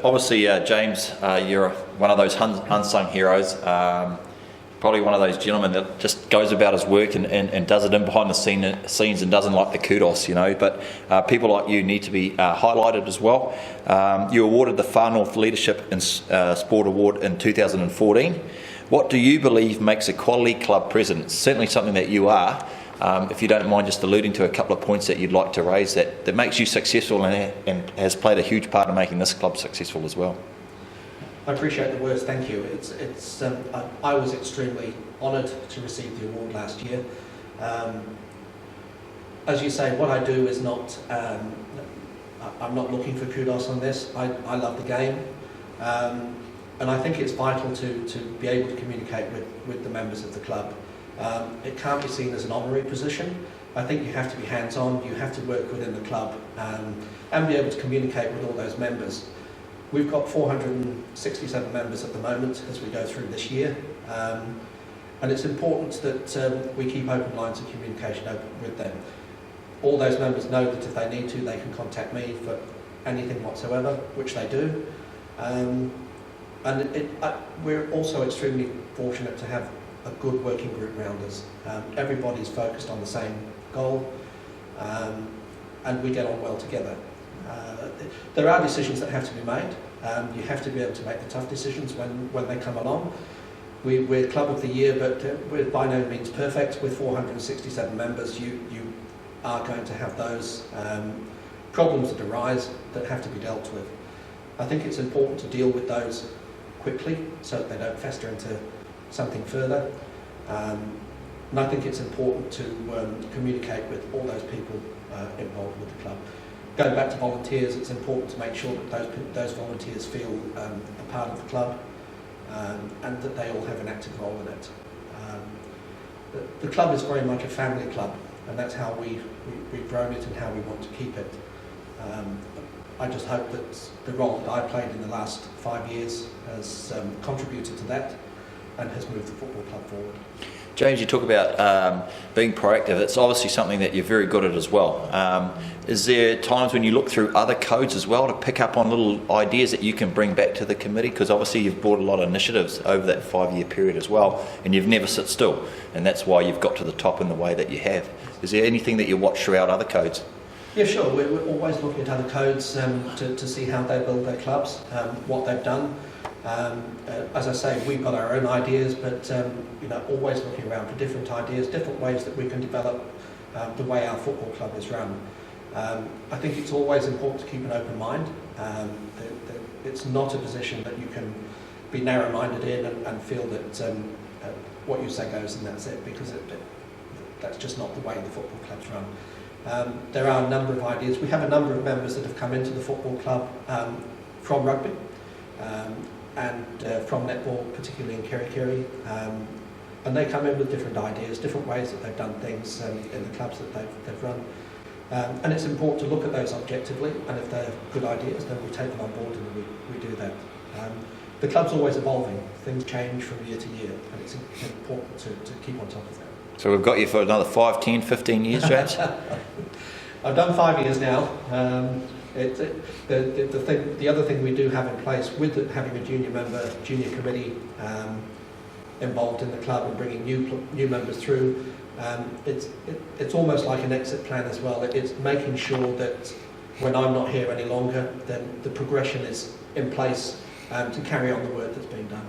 Obviously, James, you're one of those unsung heroes. Probably one of those gentlemen that just goes about his work and does it in behind the scenes and doesn't like the kudos, you know. But people like you need to be highlighted as well. You awarded the Far North Leadership in Sport Award in 2014. What do you believe makes a quality club president? It's certainly something that you are. If you don't mind just alluding to a couple of points that you'd like to raise that makes you successful and has played a huge part in making this club successful as well. I appreciate the words, thank you. I was extremely honoured to receive the award last year. As you say, what I do is not, I'm not looking for kudos on this. I love the game. And I think it's vital to be able to communicate with the members of the club. It can't be seen as an honorary position. I think you have to be hands-on, you have to work within the club and be able to communicate with all those members. We've got 467 members at the moment as we go through this year, and it's important that we keep open lines of communication open with them. All those members know that if they need to, they can contact me for anything whatsoever, which they do. We're also extremely fortunate to have a good working group around us. Everybody's focused on the same goal, and we get on well together. There are decisions that have to be made. You have to be able to make the tough decisions when they come along. We're Club of the Year, but we're by no means perfect. With 467 members, you are going to have those problems that arise that have to be dealt with. I think it's important to deal with those quickly so that they don't fester into something further. And I think it's important to communicate with all those people involved with the club. Going back to volunteers, it's important to make sure that those volunteers feel a part of the club and that they all have an active role in it. The club is very much a family club, and that's how we've grown it and how we want to keep it. I just hope that the role that I played in the last 5 years has contributed to that and has moved the football club forward. James, you talk about being proactive. It's obviously something that you're very good at as well. Is there times when you look through other codes as well to pick up on little ideas that you can bring back to the committee? Because obviously you've brought a lot of initiatives over that 5-year period as well, and you've never sit still, and that's why you've got to the top in the way that you have. Is there anything that you watch throughout other codes? Yeah, sure. We're always looking at other codes to see how they build their clubs, what they've done. As I say, we've got our own ideas, but always looking around for different ideas, different ways that we can develop the way our football club is run. I think it's always important to keep an open mind. It's not a position that you can be narrow-minded in and feel that what you say goes and that's it, because that's just not the way the football club's run. There are a number of ideas. We have a number of members that have come into the football club from rugby and from netball, particularly in Kerikeri, and they come in with different ideas, different ways that they've done things in the clubs that they've run. And it's important to look at those objectively, and if they're good ideas, then we take them on board and we do that. The club's always evolving. Things change from year to year, and it's important to keep on top of that. So we've got you for another 5, 10, 15 years, James? I've done 5 years now. The other thing we do have in place with having a junior committee involved in the club and bringing new members through, it's almost like an exit plan as well. It's making sure that when I'm not here any longer, then the progression is in place to carry on the work that's being done.